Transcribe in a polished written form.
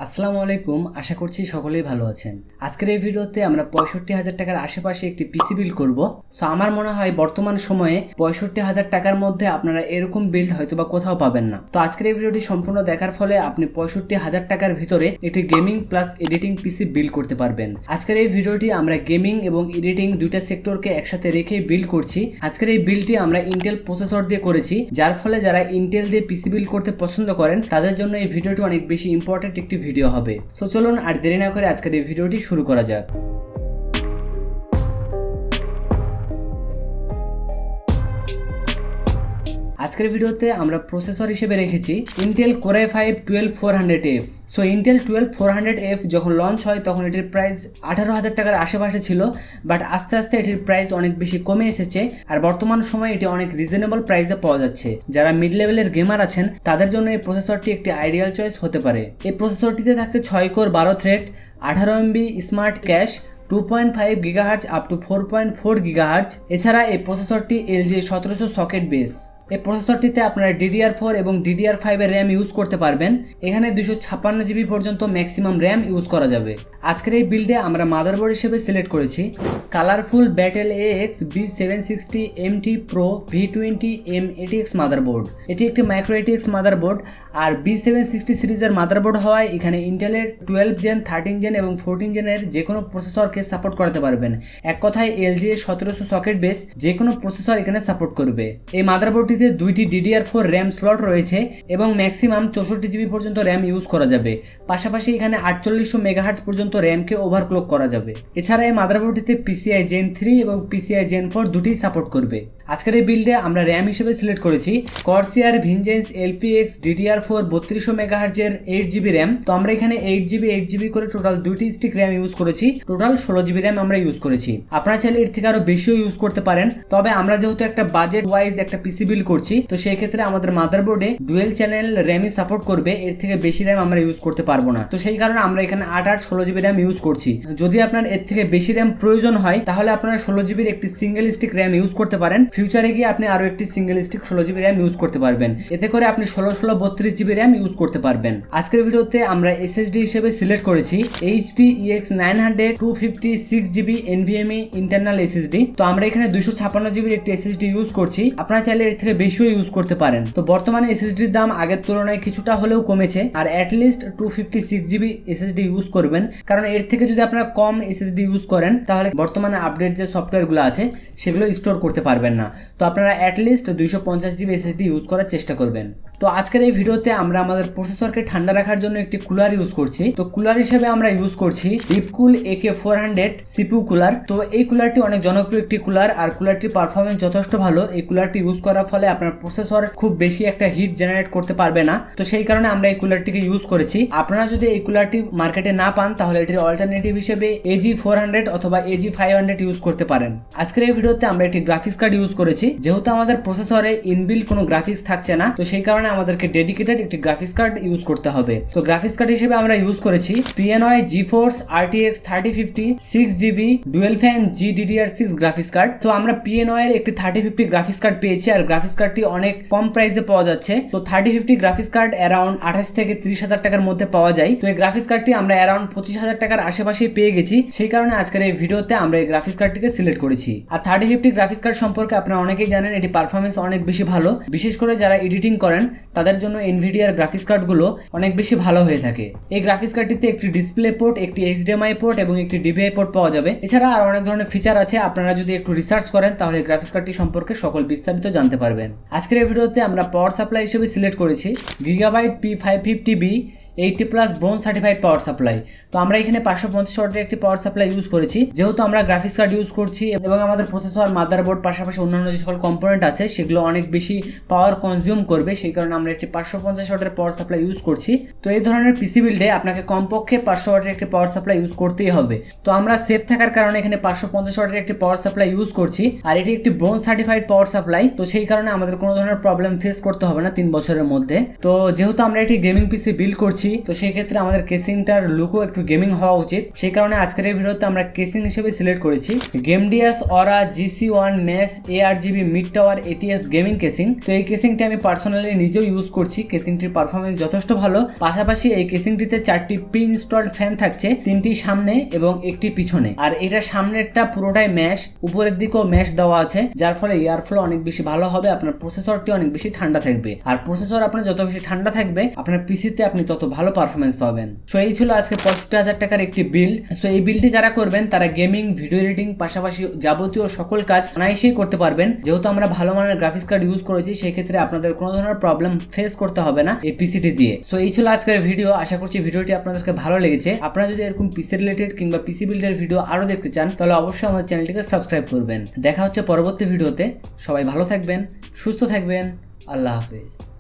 আসসালামু আলাইকুম, আশা করছি সকলেই ভালো আছেন। আজকের এই ভিডিওতে আমরা 65,000 টাকার আশেপাশে একটি পিসি বিল্ড করব। সো আমার মনে হয় বর্তমান সময়ে 65,000 টাকার মধ্যে আপনারা এরকম বিল্ড হয়তো বা কোথাও পাবেন না। তো আজকের এই ভিডিওটি সম্পূর্ণ দেখার ফলে আপনি 65,000 টাকার ভিতরে একটি gaming plus editing PC build করতে পারবেন। আজকের এই ভিডিওটি আমরা গেমিং এবং এডিটিং দুইটা সেক্টরকে একসাথে রেখে বিল্ড করছি। আজকের এই বিল্ডটি আমরা ইন্টেল প্রসেসর দিয়ে করেছি, যার ফলে যারা ইন্টেল দিয়ে পিসি বিল্ড করতে পছন্দ করেন তাদের জন্য এই ভিডিওটি অনেক বেশি ইম্পর্টেন্ট একটি ভিডিও হবে। সো চলুন আর দেরি না করে আজকের এই ভিডিওটি শুরু করা যাক। আজকের ভিডিওতে আমরা প্রসেসর হিসেবে রেখেছি Intel core i5 12400F। So Intel 12400F যখন লঞ্চ হয় তখন এটির প্রাইস 18,000 টাকার আশেপাশে ছিল, বাট আস্তে আস্তে এটির প্রাইস অনেক বেশি কমে এসেছে আর বর্তমান সময়ে এটি অনেক রিজনেবল প্রাইসে পাওয়া যাচ্ছে। যারা মিড লেভেলের গেমার আছেন তাদের জন্য এই প্রসেসরটি একটি আইডিয়াল চয়েস হতে পারে। এই প্রসেসরটিতে থাকছে 6 core 12 thread, 18 MB smart cash, 2.5 GHz up to 4.4 GHz। এছাড়া এই প্রসেসরটি LGA 1700 সকেট বেস। এই প্রসেসরটিতে আপনারা DDR4 এবং DDR5 এর র্যাম ইউজ করতে পারবেন। এখানে 256 GB পর্যন্ত ম্যাক্সিমাম র্যাম ইউজ করা যাবে। আজকের এই বিল্ডে আমরা মাদারবোর্ড হিসেবে সিলেক্ট করেছি colourful battle AX B760 MT Pro V20 M ATX motherboard. এটি একটি মাইক্রো ATX মাদারবোর্ড আর B760 সিরিজের মাদারবোর্ড হওয়ায় এখানে ইন্টেলের 12 জেন 13 জেন এবং 14 জেনের যে কোনো প্রসেসরকে সাপোর্ট করাতে পারবেন। এক কথায় LGA 1700 সকেট বেস যে কোনো প্রসেসর এখানে সাপোর্ট করবে। এই মাদারবোর্ডটিতে দুইটি DDR4 র্যাম স্লট রয়েছে এবং ম্যাক্সিমাম 64 GB পর্যন্ত র্যাম ইউজ করা যাবে। পাশাপাশি এখানে 4800 মেগাহার্টজ পর্যন্ত র্যামকে ওভারক্লক করা যাবে। এছাড়া এই মাদারবোর্ডটিতে PCI Gen 3 এবং PCI Gen 4 দুটিই সাপোর্ট করবে। আজকের এই বিল্ডে আমরা র্যাম হিসেবে সিলেক্ট করেছি Corsair Vengeance LPX DDR4 3200 MHz এর 8GB র্যাম। তো আমরা এখানে 8GB করে টোটাল দুইটি স্টিক র্যাম ইউজ করেছি, টোটাল 16GB র্যাম আমরা ইউজ করেছি। আপনারা চাইলে এর থেকে আরো বেশিও ইউজ করতে পারেন, তবে আমরা যেহেতু একটা বাজেট ওয়াইজ একটা পিসি বিল্ড করছি তো সেই ক্ষেত্রে আমাদের মাদারবোর্ডে ডুয়েল চ্যানেল র্যামই সাপোর্ট করবে, এর থেকে বেশি র্যাম আমরা ইউজ করতে পারবো না। তো সেই কারণে আমরা এখানে 8 16GB র্যাম ইউজ করছি। যদি আপনার এর থেকে বেশি র্যাম প্রয়োজন হয় তাহলে আপনারা 16GB একটি সিঙ্গেল স্টিক র্যাম ইউজ করতে পারেন। ফিউচারে গিয়ে আপনি আরো একটি single stick 16GB RAM use করতে পারবেন। এতে করে আপনি 16 32GB র্যাম ইউজ করতে পারবেন। আজকের ভিডিওতে আমরা SSD হিসেবে সিলেক্ট করেছি HP EX900 256GB NVMe internal SSD। তো আমরা এখানে 256GB একটি SSD ইউজ করছি, আপনারা চাইলে এর থেকে বেশিও ইউজ করতে পারেন। তো বর্তমানে SSDর দাম আগের তুলনায় কিছুটা হলেও কমেছে আর অ্যাটলিস্ট 256GB SSD ইউজ করবেন, কারণ এর থেকে যদি আপনারা কম SSD ইউজ করেন তাহলে বর্তমানে আপডেট যে সফটওয়্যারগুলো আছে সেগুলো স্টোর করতে পারবেন না। তো আপনারা অ্যাটলিস্ট 250GB SSD ইউজ করার চেষ্টা করবেন। তো আজকের এই ভিডিওতে আমরা আমাদের প্রসেসরকে ঠান্ডা রাখার জন্য একটি কুলার ইউজ করছি। তো কুলার হিসেবে আমরা ইউজ করছি রিপকুল AK400 CPU কুলার। তো এই কুলারটি অনেক জনপ্রিয় একটি কুলার আর কুলারটির পারফরমেন্স যথেষ্ট ভালো। এই কুলারটি ইউজ করার ফলে আপনার প্রসেসর খুব বেশি একটা হিট জেনারেট করতে পারবে না। তো সেই কারণে আমরা এই কুলারটিকে ইউজ করেছি। আপনারা যদি এই কুলারটি মার্কেটে না পান তাহলে এটির অল্টারনেটিভ হিসেবে AG400 অথবা AG500 ইউজ করতে পারেন। আজকের এই ভিডিওতে আমরা একটি গ্রাফিক্স কার্ড ইউজ করেছি। যেহেতু আমাদের প্রসেসরে ইনবিল্ট কোনো গ্রাফিক্স থাকছে না তো সেই কারণে আমাদেরকে ডেডিকেটেড একটি গ্রাফিক্স কার্ড ইউজ করতে হবে। তো গ্রাফিক্স কার্ড হিসেবে আমরা ইউজ করেছি PNY GeForce RTX 3050 6GB dual fan GDDR6 graphics card. তো আমরা PNY এর একটি 3050 গ্রাফিক্স কার্ড পেয়েছি আর গ্রাফিক্স কার্ডটি অনেক কম প্রাইসে পাওয়া যাচ্ছে। তো 3050 গ্রাফিক্স কার্ড অ্যারাউন্ড 28 থেকে 30,000 টাকার মধ্যে পাওয়া যায়। তো এই গ্রাফিক্স কার্ডটি আমরা অ্যারাউন্ড 25,000 টাকার আশেপাশে পেয়ে গেছি, সেই কারণে আজকের এই ভিডিওতে আমরা এই গ্রাফিক্স কার্ডটিকে সিলেক্ট করেছি। আর 3050 গ্রাফিক্স কার্ড সম্পর্কে আপনারা অনেকেই জানেন, এটি পারফরমেন্স অনেক বেশি ভালো। বিশেষ করে যারা এডিটিং করেন তাদের জন্য এনভিডিয়ার গ্রাফিক্স কার্ডগুলো অনেক বেশি ভালো হয়ে থাকে। এই গ্রাফিক্স কার্ডটিতে একটি ডিসপ্লে পোর্ট, একটি HDMI পোর্ট এবং একটি DVI পোর্ট পাওয়া যাবে। এছাড়া আর অনেক ধরনের ফিচার আছে, আপনারা যদি একটু রিসার্চ করেন তাহলে গ্রাফিক্স কার্ডটি সম্পর্কে সকল বিস্তারিত জানতে পারবেন। আজকের এই ভিডিওতে আমরা পাওয়ার সাপ্লাই হিসেবে সিলেক্ট করেছি Gigabyte P550B 80+ bronze certified power supply. তো আমরা এখানে 550 ওয়াটের একটি পাওয়ার সাপ্লাই ইউজ করেছি। যেহেতু আমরা গ্রাফিক্স কার্ড ইউজ করছি এবং আমাদের প্রসেসর মাদারবোর্ড পাশাপাশি অন্যান্য যে সকল কম্পোনেন্ট আছে সেগুলো অনেক বেশি পাওয়ার কনজিউম করবে, সেই কারণে আমরা একটি 550 ওয়াটের পাওয়ার সাপ্লাই ইউজ করছি। তো এই ধরনের পিসি বিল্ডে আপনাকে কমপক্ষে 500 ওয়াটের একটি পাওয়ার সাপ্লাই ইউজ করতেই হবে। তো আমরা সেফ থাকার কারণে এখানে 550 ওয়াটের একটি পাওয়ার সাপ্লাই ইউজ করছি আর এটি একটি ব্রোঞ্জ সার্টিফাইড পাওয়ার সাপ্লাই। তো সেই কারণে আমাদের কোনো ধরনের প্রবলেম ফেস করতে হবে না 3 বছরের মধ্যে। তো যেহেতু আমরা একটি গেমিং পিসি বিল্ড করছি করছি, তো সেই ক্ষেত্রে আমাদের কেসিংটার লুকও একটু গেমিং হওয়া উচিত। সেই কারণে আজকের এই ভিডিওতে আমরা কেসিং হিসেবে সিলেক্ট করেছি গেমডিয়াস অরা GC1 NES ARGB mid tower ATS gaming casing. তো এই কেসিংটি আমি পার্সোনালি নিজেও ইউজ করছি, কেসিংটির পারফরমেন্স যথেষ্ট ভালো। পাশাপাশি এই কেসিংটিতে 4টি প্রি ইনস্টলড ফ্যান থাকছে, 3টি সামনে এবং 1টি পিছনে। আর এটা সামনেরটা পুরোটাই ম্যাশ, উপরের দিকেও ম্যাশ দেওয়া আছে, যার ফলে এয়ার ফ্লো অনেক বেশি ভালো হবে, আপনার প্রসেসরটি অনেক বেশি ঠান্ডা থাকবে। আর প্রসেসর আপনার যত বেশি ঠান্ডা থাকবে আপনার পিসিতে আপনি তত ভালো পারফরমেন্স পাবেন। সো এই ছিল আজকে 65,000 টাকার একটি বিল্ড। সো এই বিল্ডটি যারা করবেন তারা গেমিং, ভিডিও এডিটিং পাশাপাশি যাবতীয় সকল কাজ অনায়াসেই করতে পারবেন। যেহেতু আমরা ভালো মানের গ্রাফিক্স কার্ড ইউজ করেছি, সেই ক্ষেত্রে আপনাদের কোনো ধরনের প্রবলেম ফেস করতে হবে না এই পিসিটি দিয়ে। সো এই ছিল আজকের ভিডিও। আশা করছি ভিডিওটি আপনাদেরকে ভালো লেগেছে। আপনারা যদি এরকম পিসি রিলেটেড কিংবা পিসি বিল্ডের ভিডিও আরো দেখতে চান তাহলে অবশ্যই আমাদের চ্যানেলটিকে সাবস্ক্রাইব করবেন। দেখা হচ্ছে পরবর্তী ভিডিওতে। সবাই ভালো থাকবেন, সুস্থ থাকবেন। আল্লাহ হাফেজ।